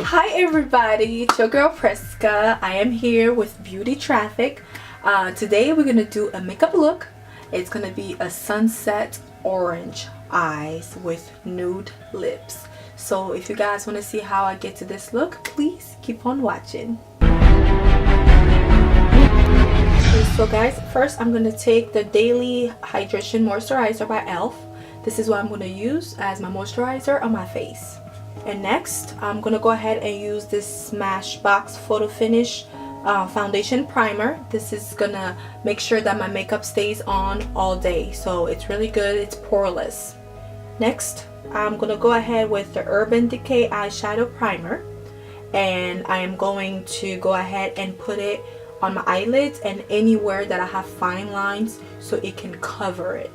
Hi everybody, it's your girl Preska. I am here with Beauty Traffic. Today we're gonna do a makeup look. It's gonna be a sunset orange eyes with nude lips. So if you guys want to see how I get to this look, please keep on watching. Okay, so guys, first I'm gonna take the Daily Hydration Moisturizer by e.l.f. This is what I'm gonna use as my moisturizer on my face. And next I'm gonna go ahead and use this Smashbox Photo Finish foundation primer. This is gonna make sure that my makeup stays on all day, so it's really good, it's poreless. Next I'm gonna go ahead with the Urban Decay eyeshadow primer, and I am going to go ahead and put it on my eyelids and anywhere that I have fine lines so it can cover it.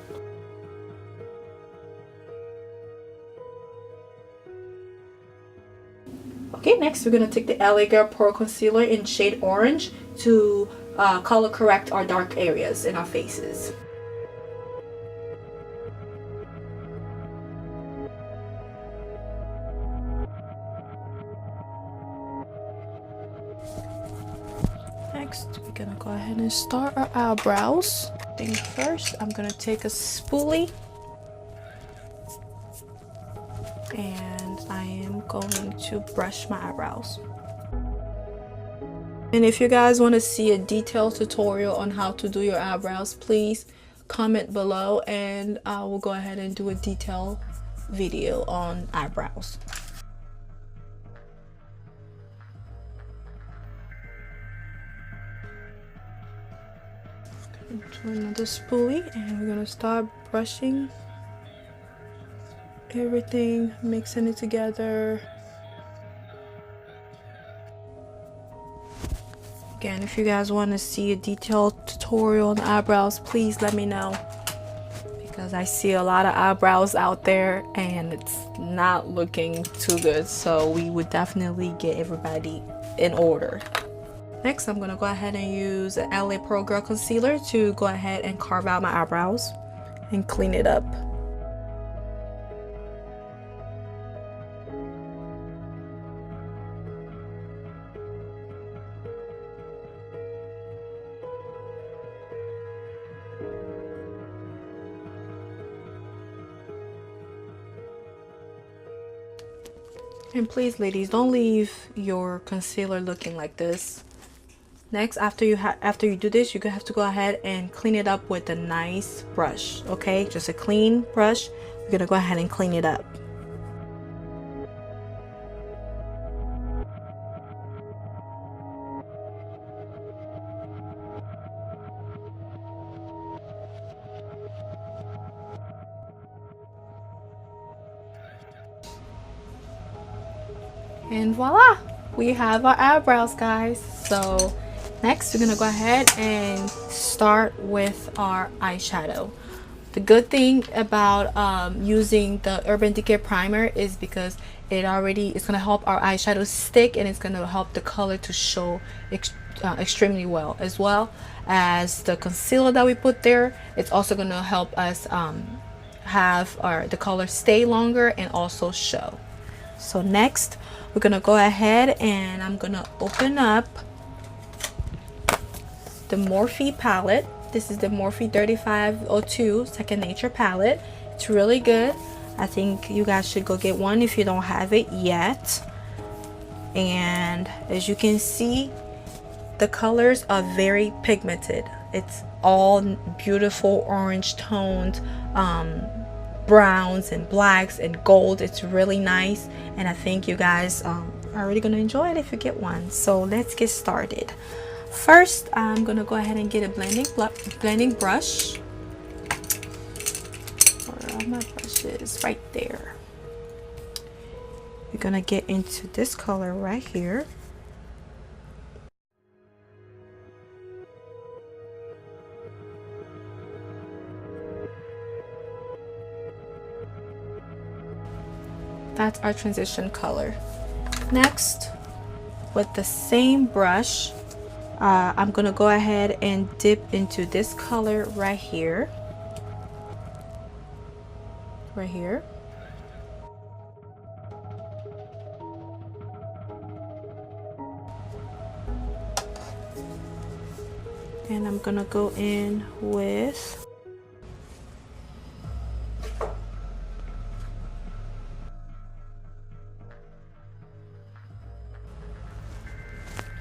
Okay, next we're going to take the LA Girl Pro Concealer in shade Orange to color correct our dark areas in our faces. Next, we're going to go ahead and start our eyebrows. First, I'm going to take a spoolie and I am going to brush my eyebrows. And if you guys want to see a detailed tutorial on how to do your eyebrows, please comment below and I will go ahead and do a detailed video on eyebrows. To another spoolie, and we're gonna start brushing everything, mixing it together. Again, if you guys want to see a detailed tutorial on eyebrows, please let me know, because I see a lot of eyebrows out there and it's not looking too good, so we would definitely get everybody in order. Next, I'm gonna go ahead and use an LA Pro Girl concealer to go ahead and carve out my eyebrows and clean it up. And please, ladies, don't leave your concealer looking like this. Next, after you do this, you're gonna have to go ahead and clean it up with a nice brush. Okay, just a clean brush. We're gonna go ahead and clean it up. And voila, we have our eyebrows, guys. So next we're gonna go ahead and start with our eyeshadow. The good thing about using the Urban Decay primer is because it's gonna help our eyeshadow stick, and it's gonna help the color to show extremely well, as as the concealer that we put there. It's also gonna help us have the color stay longer and also show. So next we're gonna go ahead and I'm gonna open up the Morphe palette. This is the Morphe 3502 Second Nature palette. It's really good. I think you guys should go get one if you don't have it yet. And as you can see, the colors are very pigmented. It's all beautiful orange toned, browns and blacks and gold. It's really nice, and I think you guys are really gonna enjoy it if you get one. So let's get started. First, I'm gonna go ahead and get a blending brush. Where are my brushes? Right there. We're gonna get into this color right here. That's our transition color. Next, with the same brush, I'm gonna go ahead and dip into this color right here. And I'm gonna go in with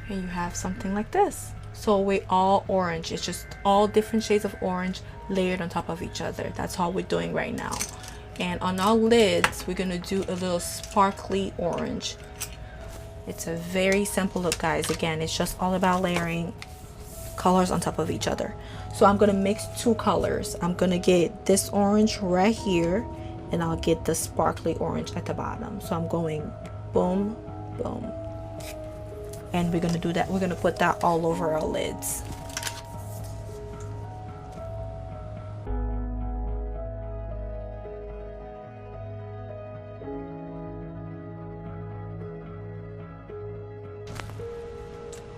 and you have something like this. So we all orange, it's just all different shades of orange layered on top of each other. That's all we're doing right now. And on our lids, we're gonna do a little sparkly orange. It's a very simple look, guys. Again, it's just all about layering colors on top of each other. So I'm gonna mix two colors. I'm gonna get this orange right here, and I'll get the sparkly orange at the bottom. So I'm going boom, boom. And we're gonna do that. We're gonna put that all over our lids.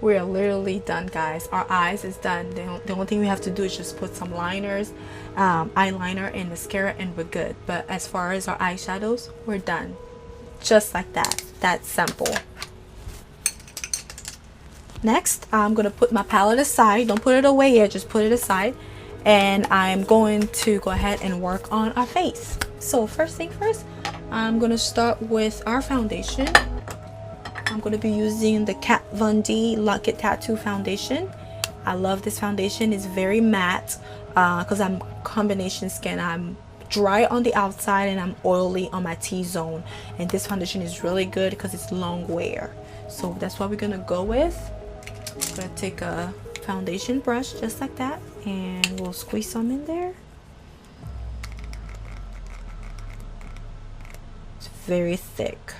We are literally done, guys. Our eyes is done. The only thing we have to do is just put some liners, eyeliner and mascara, and we're good. But as far as our eyeshadows, we're done. Just like that. That's simple. Next, I'm gonna put my palette aside. Don't put it away yet, just put it aside. And I'm going to go ahead and work on our face. So first thing first, I'm gonna start with our foundation. I'm going to be using the Kat Von D Lock It Tattoo foundation. I love this foundation. It's very matte because I'm combination skin. I'm dry on the outside and I'm oily on my T-zone. And this foundation is really good because it's long wear. So that's what we're going to go with. I'm going to take a foundation brush just like that and we'll squeeze some in there. It's very thick.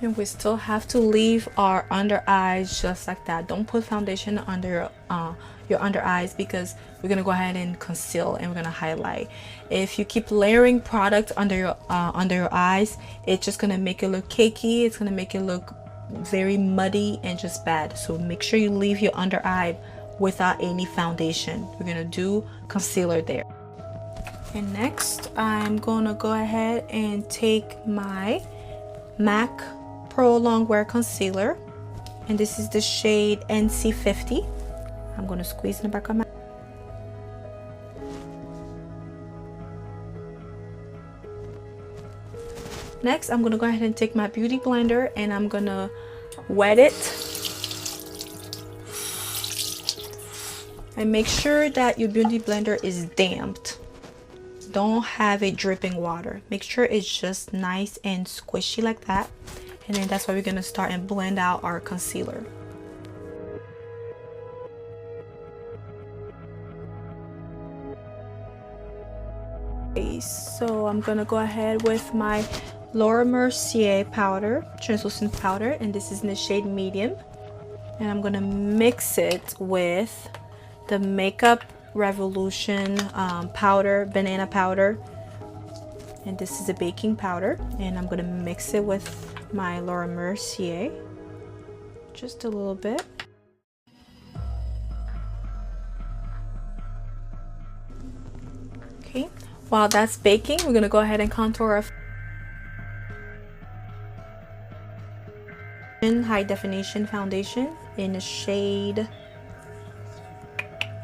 And we still have to leave our under eyes just like that. Don't put foundation under your under eyes because we're gonna go ahead and conceal and we're gonna highlight. If you keep layering product under your eyes, it's just gonna make it look cakey. It's gonna make it look very muddy and just bad. So make sure you leave your under eye without any foundation. We're gonna do concealer there. And next, I'm gonna go ahead and take my MAC Pro Longwear Concealer, and this is the shade NC50. I'm going to squeeze in the back of my Next, I'm going to go ahead and take my beauty blender and I'm going to wet it. And make sure that your beauty blender is damped. Don't have it dripping water. Make sure it's just nice and squishy like that. And then that's why we're gonna start and blend out our concealer. Okay, so I'm gonna go ahead with my Laura Mercier powder, translucent powder, and this is in the shade medium. And I'm gonna mix it with the Makeup Revolution powder, banana powder, and this is a baking powder, and I'm gonna mix it with my Laura Mercier just a little bit. Okay, while that's baking, we're gonna go ahead and contour our high definition foundation in the shade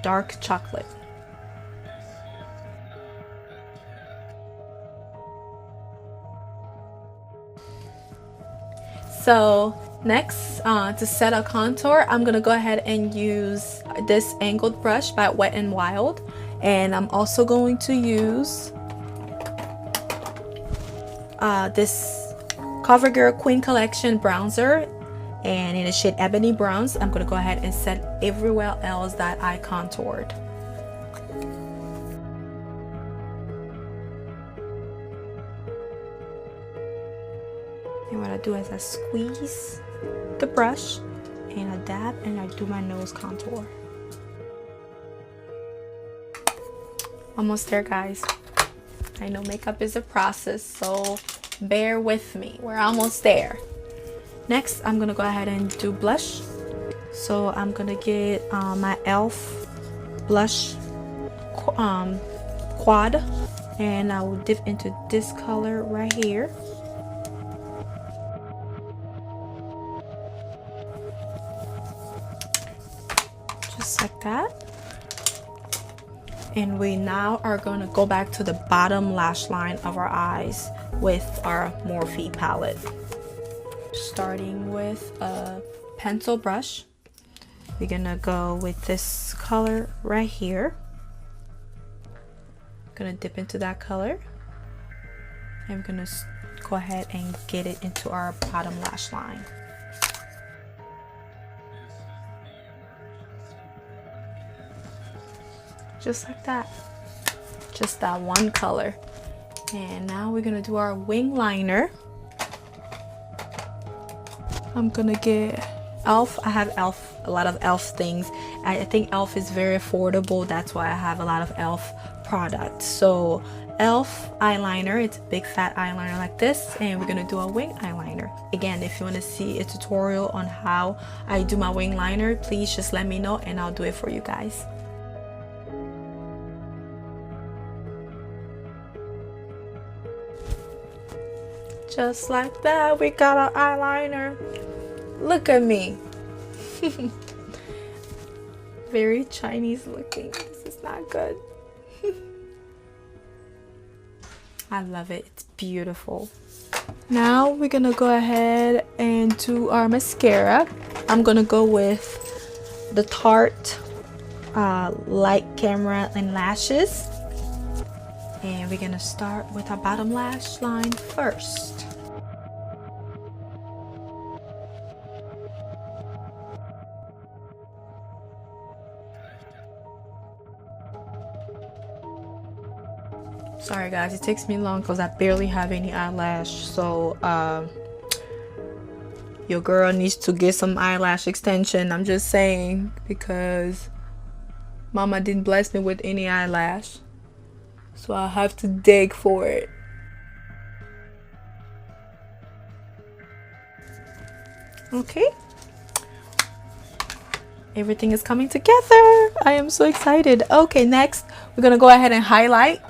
Dark Chocolate. So next, to set a contour, I'm gonna go ahead and use this angled brush by Wet n Wild, and I'm also going to use this CoverGirl Queen Collection bronzer, and in the shade Ebony Bronze. I'm gonna go ahead and set everywhere else that I contoured. And what I do is I squeeze the brush and I dab and I do my nose contour. Almost there, guys. I know makeup is a process, so bear with me. We're almost there. Next, I'm gonna go ahead and do blush. So I'm gonna get my e.l.f. blush quad, and I will dip into this color right here. just like that. And we now are going to go back to the bottom lash line of our eyes with our Morphe palette. Starting with a pencil brush, we're going to go with this color right here. I'm going to dip into that color. And we're going to go ahead and get it into our bottom lash line. Just like that. Just that one color. And now we're gonna do our wing liner. I'm gonna get e.l.f. I have e.l.f. a lot of e.l.f. things. I think e.l.f. is very affordable. That's why I have a lot of e.l.f. products. So e.l.f. eyeliner, it's a big fat eyeliner like this, and we're gonna do a wing eyeliner. Again, if you want to see a tutorial on how I do my wing liner, please just let me know and I'll do it for you guys. Just like that, we got our eyeliner. Look at me. Very Chinese looking. This is not good. I love it. It's beautiful. Now we're gonna go ahead and do our mascara. I'm gonna go with the Tarte Light Camera and Lashes. And we're gonna start with our bottom lash line first. Sorry guys, it takes me long because I barely have any eyelash, so your girl needs to get some eyelash extension. I'm just saying, because mama didn't bless me with any eyelash, so I have to dig for it. Okay, everything is coming together. I am so excited. Okay, next we're gonna go ahead and highlight.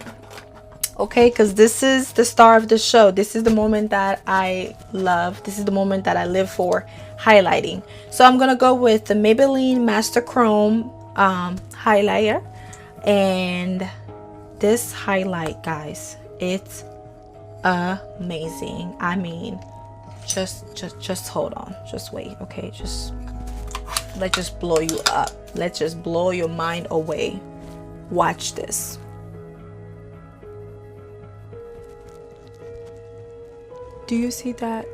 Okay, because this is the star of the show. This is the moment that I love. This is the moment that I live for, highlighting. So I'm gonna go with the Maybelline Master Chrome highlighter, and this highlight, guys, it's amazing. I mean, just hold on, just wait. Okay, let's just blow you up. Let's just blow your mind away. Watch this. Do you see that?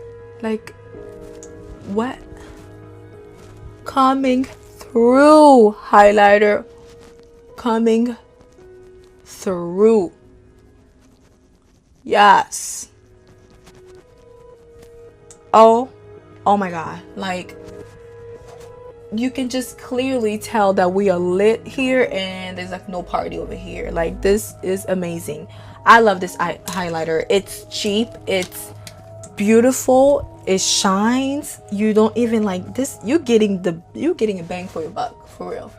Like, what? Coming through, highlighter. Coming through. Yes. Oh my god. Like, you can just clearly tell that we are lit here and there's like no party over here. Like, this is amazing. I love this highlighter. It's cheap. It's beautiful. It shines. You don't even like this. You're getting a bang for your buck, for real.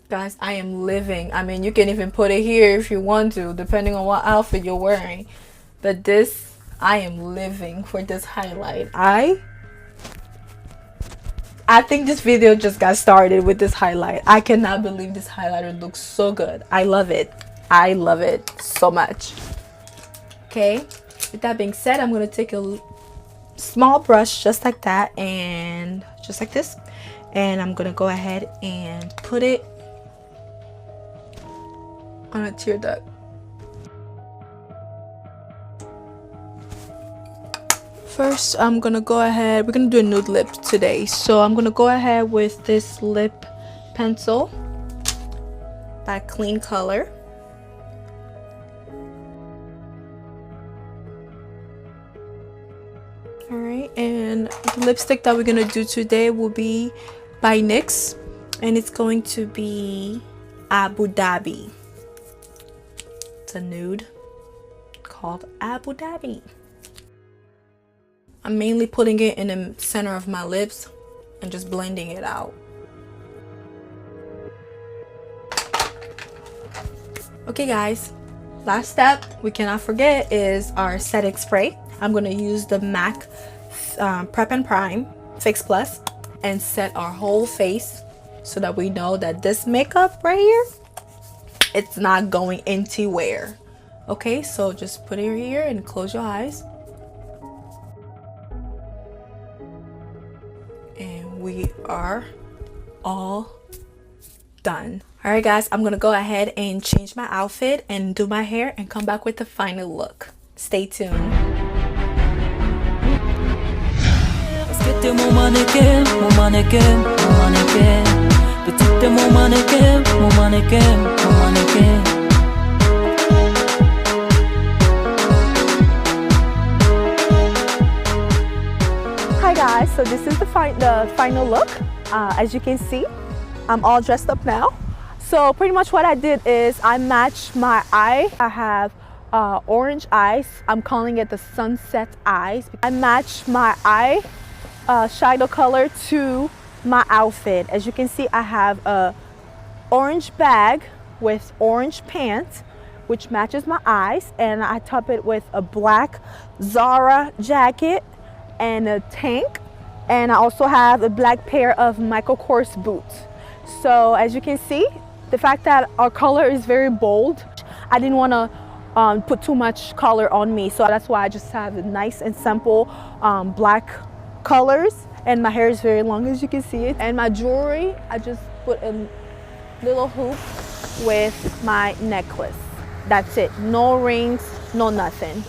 Guys, I am living. I mean, you can even put it here if you want to, depending on what outfit you're wearing. But this, I am living for this highlight. I think this video just got started with this highlight. I cannot believe this highlighter looks so good. I love it. I love it so much. Okay, with that being said, I'm going to take a small brush just like that and just like this. And I'm going to go ahead and put it on a tear duct. First, I'm gonna go ahead, we're gonna do a nude lip today, so I'm gonna go ahead with this lip pencil by Clean Color. Alright, and the lipstick that we're gonna do today will be by NYX, and it's going to be Abu Dhabi. It's a nude called Abu Dhabi. I'm mainly putting it in the center of my lips and just blending it out. Okay guys, Last step we cannot forget is our setting spray. I'm going to use the MAC Prep and Prime Fix Plus and set our whole face so that we know that this makeup right here, it's not going anywhere. Okay, so just put it here and close your eyes. And we are all done. All right guys, I'm gonna go ahead and change my outfit and do my hair and come back with the final look. Stay tuned. Mon mannequin, mon mannequin, mon mannequin. Petite mon mannequin, mon mannequin, mon mannequin. Hi guys, so this is the final look. As you can see, I'm all dressed up now. So pretty much what I did is I matched my eye. I have orange eyes. I'm calling it the sunset eyes. I matched my eye shadow color to my outfit. As you can see, I have a orange bag with orange pants, which matches my eyes, and I top it with a black Zara jacket and a tank, and I also have a black pair of Michael Kors boots. So as you can see, the fact that our color is very bold, I didn't want to put too much color on me, so that's why I just have a nice and simple black colors, and my hair is very long, as you can see it. And my jewelry, I just put a little hoop with my necklace. That's it. No rings, no nothing.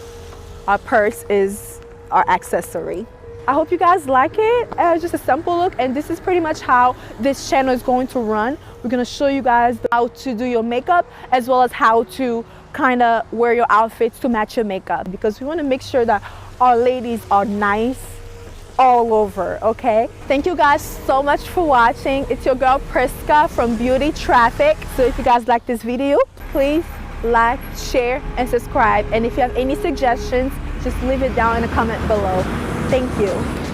Our purse is our accessory. I hope you guys like it. Just a simple look, and this is pretty much how this channel is going to run. We're going to show you guys how to do your makeup, as well as how to kind of wear your outfits to match your makeup, because we want to make sure that our ladies are nice all over. Okay, thank you guys so much for watching. It's your girl Priska from Beauty Traffic. So if you guys like this video, please like, share, and subscribe. And if you have any suggestions, just leave it down in the comment below. Thank you.